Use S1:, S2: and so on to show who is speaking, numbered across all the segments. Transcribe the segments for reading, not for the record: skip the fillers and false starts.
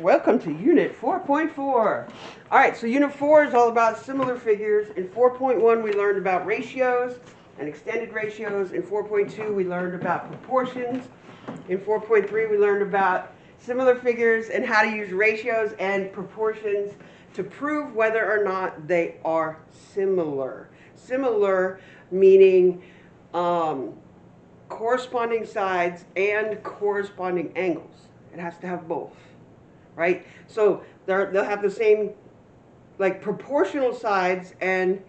S1: Welcome to Unit 4.4. All right, so Unit 4 is all about similar figures. In 4.1, we learned about ratios and extended ratios. In 4.2, we learned about proportions. In 4.3, we learned about similar figures and how to use ratios and proportions to prove whether or not they are similar. Similar meaning corresponding sides and corresponding angles. It has to have both. Right? So they'll have the same, like, proportional sides and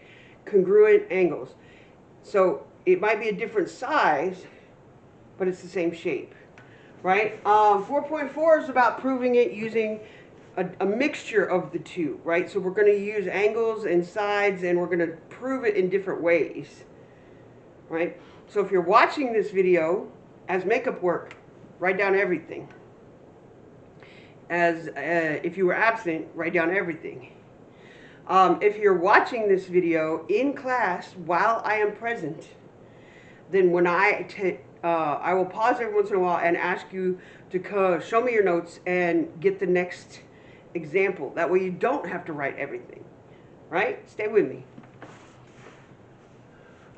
S1: congruent angles. So it might be a different size, but it's the same shape. Right? 4.4 is about proving it using a mixture of the two. Right? So we're going to use angles and sides, and we're going to prove it in different ways. Right? So if you're watching this video as makeup work, write down everything. As if you were absent, write down everything. If you're watching this video in class while I am present, then when I will pause every once in a while and ask you to show me your notes and get the next example. That way you don't have to write everything. Right? Stay with me.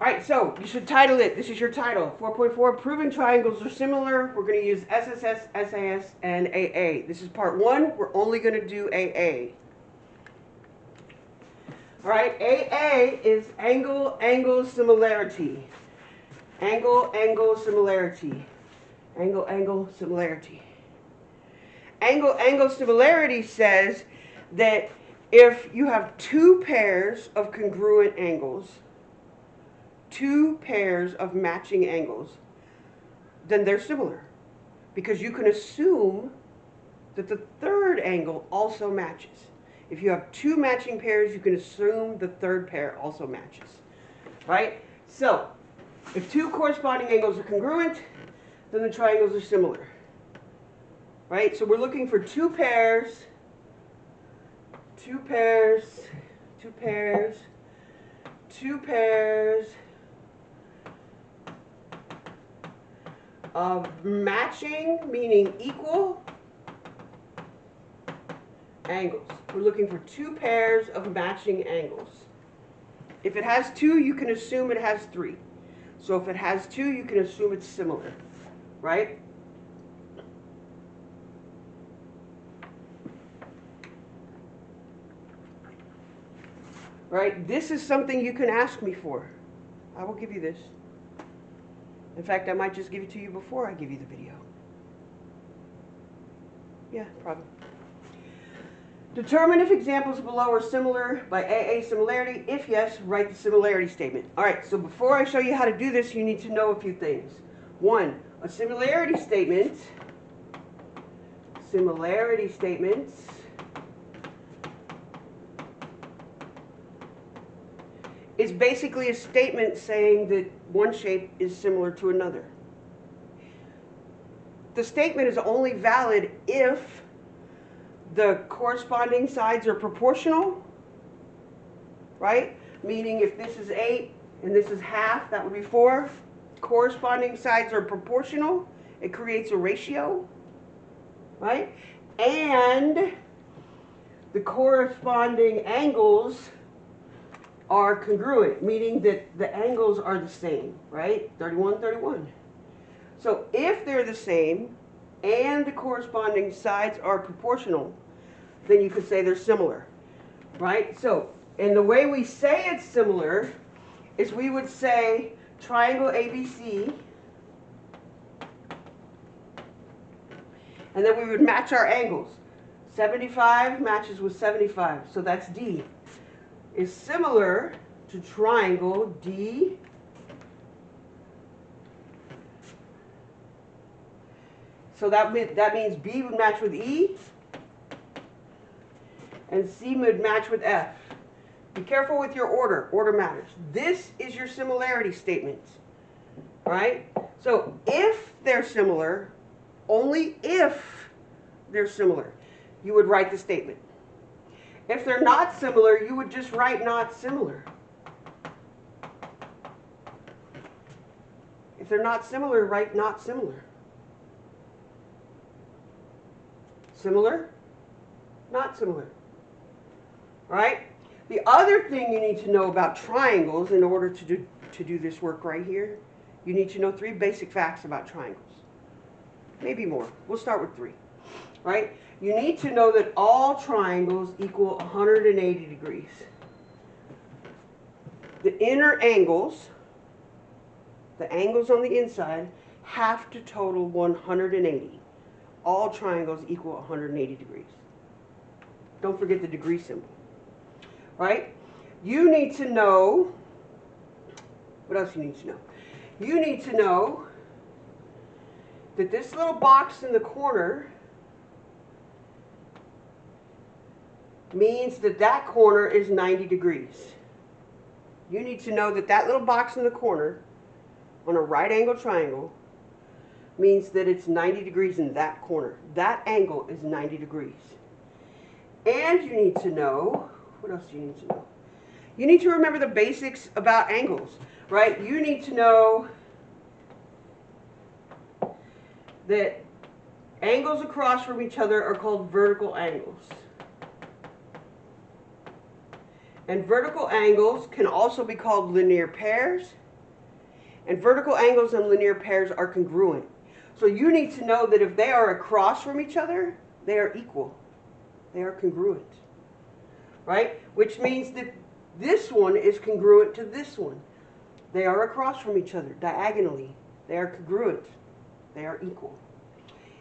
S1: Alright, so you should title it. This is your title. 4.4, Proving Triangles Are Similar. We're going to use SSS, SAS, and AA. This is part 1. We're only going to do AA. Alright, AA is angle, angle, similarity. Angle, angle, similarity. Angle, angle, similarity. Angle, angle, similarity says that if you have two pairs of congruent angles, two pairs of matching angles, then they're similar. Because you can assume that the third angle also matches. If you have two matching pairs, you can assume the third pair also matches. Right? So, if two corresponding angles are congruent, then the triangles are similar. Right? So we're looking for two pairs, two pairs, two pairs, two pairs of matching, meaning equal, angles. We're looking for two pairs of matching angles. If it has two, you can assume it has three. So if it has two, you can assume it's similar. Right? Right? This is something you can ask me for. I will give you this. In fact, I might just give it to you before I give you the video. Yeah, probably. Determine if examples below are similar by AA similarity. If yes, write the similarity statement. All right, so before I show you how to do this, you need to know a few things. One, a similarity statement. Similarity statements is basically a statement saying that one shape is similar to another. The statement is only valid if the corresponding sides are proportional, right? Meaning if this is 8 and this is half, that would be 4. Corresponding sides are proportional. It creates a ratio, right? And the corresponding angles are congruent, meaning that the angles are the same, right? 31, 31. So if they're the same and the corresponding sides are proportional, then you could say they're similar, right? So, and the way we say it's similar is we would say triangle ABC, and then we would match our angles. 75 matches with 75, so that's D. Is similar to triangle D so that means B would match with E and C would match with F. Be careful with your order. Order matters. This is your similarity statement. Right? So if they're similar, only if they're similar, you would write the statement. If they're not similar, you would just write not similar. If they're not similar, write not similar. Similar? not similar. Right? The other thing you need to know about triangles in order to do this work right here, you need to know 3 basic facts about triangles. Maybe more. We'll start with 3. Right? You need to know that all triangles equal 180 degrees. The inner angles, the angles on the inside, have to total 180. All triangles equal 180 degrees. Don't forget the degree symbol. Right? You need to know, what else you need to know? You need to know that this little box in the corner means that that corner is 90 degrees. You need to know that that little box in the corner on a right angle triangle means that it's 90 degrees in that corner. That angle is 90 degrees. And you need to know, what else do you need to know? You need to remember the basics about angles, right? You need to know that angles across from each other are called vertical angles. And vertical angles can also be called linear pairs. And vertical angles and linear pairs are congruent. So you need to know that if they are across from each other, they are equal. They are congruent. Right? Which means that this one is congruent to this one. They are across from each other diagonally. They are congruent. They are equal.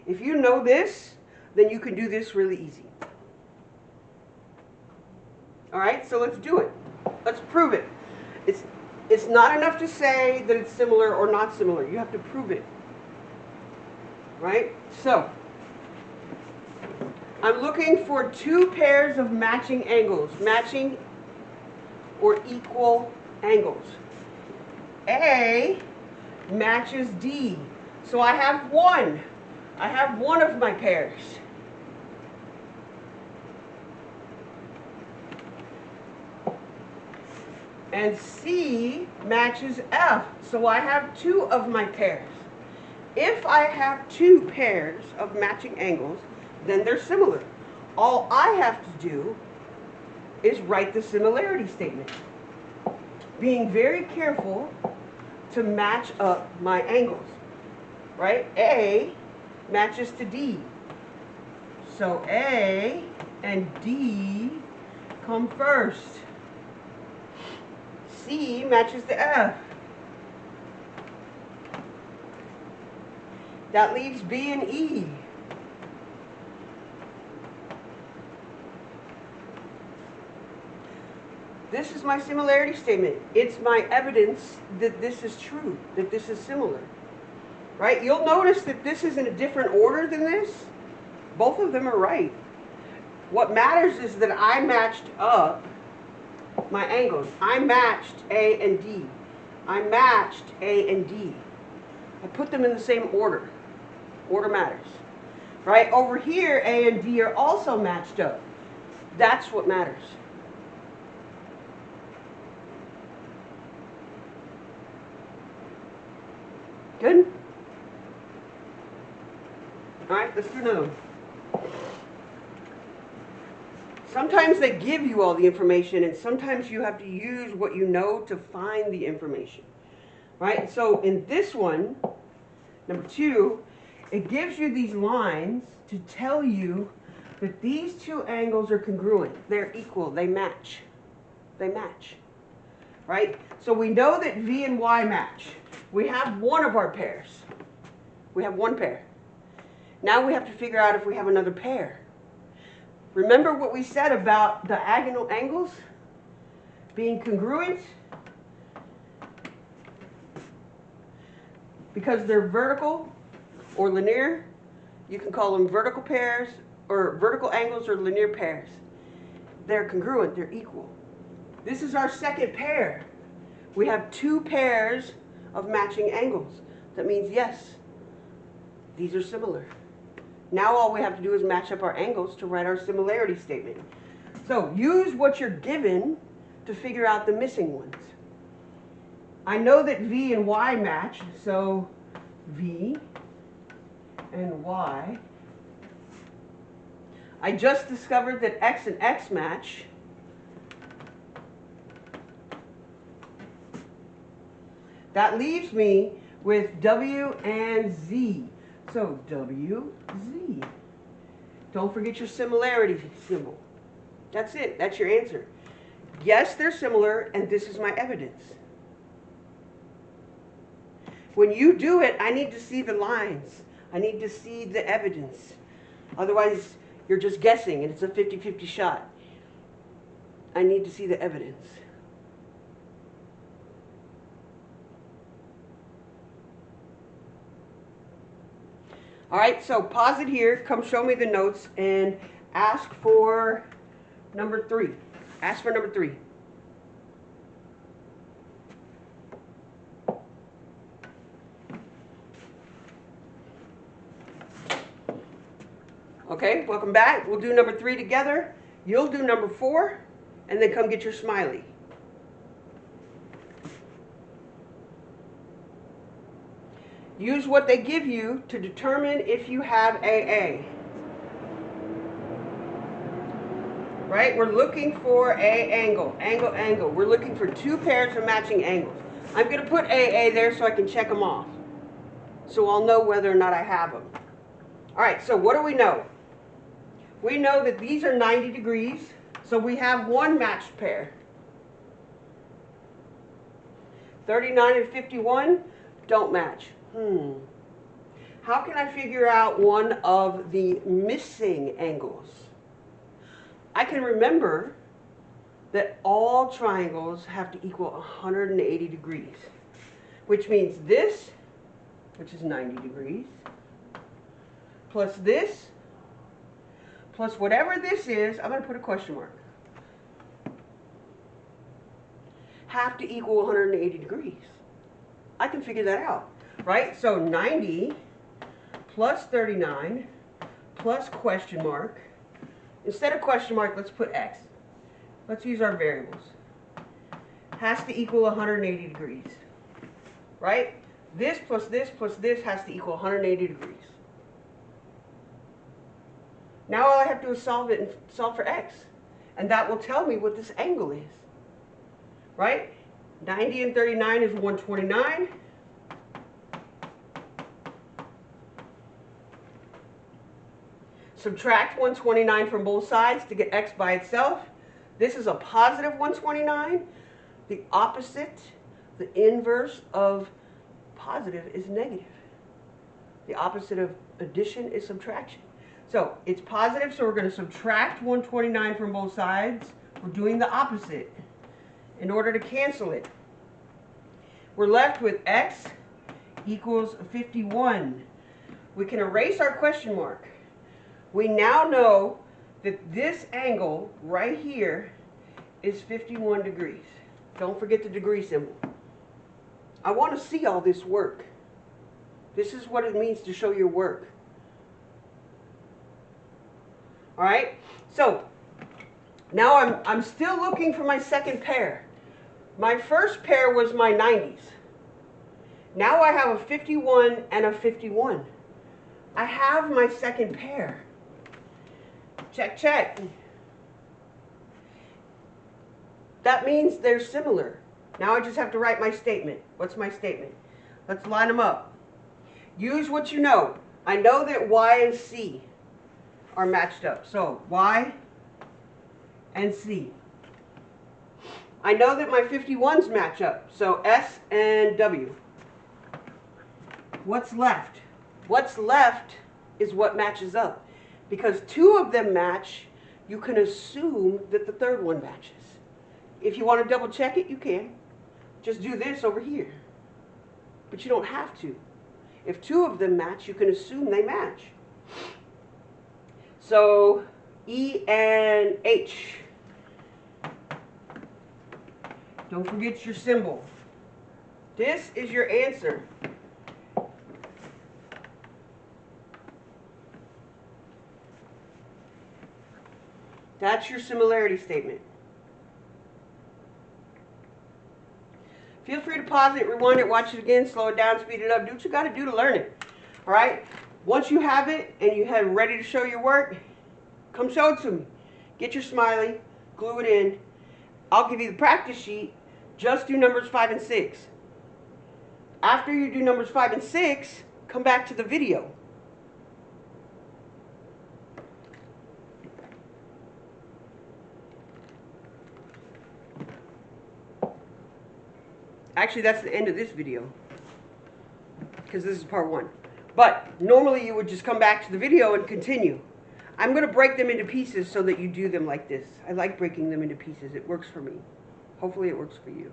S1: If you know this, then you can do this really easy. All right, so let's do it. Let's prove it. It's not enough to say that it's similar or not similar. You have to prove it. Right? So, I'm looking for 2 pairs of matching angles. Matching or equal angles. A matches D. So I have 1. I have 1 of my pairs. And C matches F, so I have 2 of my pairs. If I have 2 pairs of matching angles, then they're similar. All I have to do is write the similarity statement, being very careful to match up my angles. Right? A matches to D. So A and D come first. C matches to F. That leaves B and E. This is my similarity statement. It's my evidence that this is true, that this is similar. Right? You'll notice that this is in a different order than this. Both of them are right. What matters is that I matched up my angles. I matched A and D. I matched A and D. I put them in the same order. Order matters. Right? Over here, A and D are also matched up. That's what matters. Good? All right, let's do another one. Sometimes they give you all the information, and sometimes you have to use what you know to find the information. Right? So in this one, number 2, it gives you these lines to tell you that these 2 angles are congruent. They're equal. They match. They match. Right? So we know that V and Y match. We have 1 of our pairs. We have 1 pair. Now we have to figure out if we have another pair. Remember what we said about diagonal angles being congruent? Because they're vertical or linear, you can call them vertical pairs or vertical angles or linear pairs. They're congruent, they're equal. This is our second pair. We have 2 pairs of matching angles. That means yes, these are similar. Now all we have to do is match up our angles to write our similarity statement. So use what you're given to figure out the missing ones. I know that V and Y match, so V and Y. I just discovered that X and X match. That leaves me with W and Z. So W, Z. Don't forget your similarity symbol. That's it. That's your answer. Yes, they're similar, and this is my evidence. When you do it, I need to see the lines. I need to see the evidence. Otherwise, you're just guessing, and it's a 50-50 shot. I need to see the evidence. All right, so pause it here, come show me the notes, and ask for number 3. Ask for number 3. Okay, welcome back. We'll do number 3 together. You'll do number 4, and then come get your smiley. Use what they give you to determine if you have AA. Right? We're looking for A angle, angle, angle. We're looking for 2 pairs of matching angles. I'm going to put AA there so I can check them off. So I'll know whether or not I have them. All right, so what do we know? We know that these are 90 degrees, so we have one matched pair. 39 and 51 don't match. How can I figure out one of the missing angles? I can remember that all triangles have to equal 180 degrees, which means this, which is 90 degrees, plus this, plus whatever this is, I'm going to put a question mark, have to equal 180 degrees. I can figure that out, right? So 90 plus 39 plus question mark. Instead of question mark, let's put X. Let's use our variables. Has to equal 180 degrees, right? This plus this plus this has to equal 180 degrees. Now all I have to do is solve it and solve for X. And that will tell me what this angle is, right? 90 and 39 is 129. Subtract 129 from both sides to get X by itself. This is a positive 129. The opposite, the inverse of positive is negative. The opposite of addition is subtraction. So it's positive, so we're going to subtract 129 from both sides. We're doing the opposite in order to cancel it. We're left with X equals 51. We can erase our question mark. We now know that this angle right here is 51 degrees. Don't forget the degree symbol. I want to see all this work. This is what it means to show your work. All right? So, now I'm still looking for my second pair. My first pair was my 90s. Now I have a 51 and a 51. I have my second pair. Check, check. That means they're similar. Now I just have to write my statement. What's my statement? Let's line them up. Use what you know. I know that Y and C are matched up. So Y and C. I know that my 51s match up. So S and W. What's left? What's left is what matches up. Because 2 of them match, you can assume that the third one matches. If you want to double check it, you can. Just do this over here. But you don't have to. If 2 of them match, you can assume they match. So E and H. Don't forget your symbol. This is your answer. That's your similarity statement. Feel free to pause it, rewind it, watch it again, slow it down, speed it up. Do what you got to do to learn it. All right? Once you have it and you have ready to show your work, Come show it to me. Get your smiley, glue it in. I'll give you the practice sheet. Just do numbers 5 and 6. After you do numbers 5 and 6, come back to the video. Actually, that's the end of this video, because this is part 1. But normally you would just come back to the video and continue. I'm going to break them into pieces so that you do them like this. I like breaking them into pieces. It works for me. Hopefully it works for you.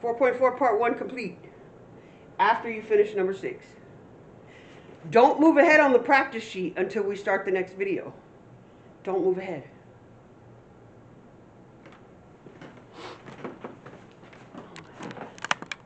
S1: 4.4 part 1 complete. After you finish number 6. Don't move ahead on the practice sheet until we start the next video. Don't move ahead.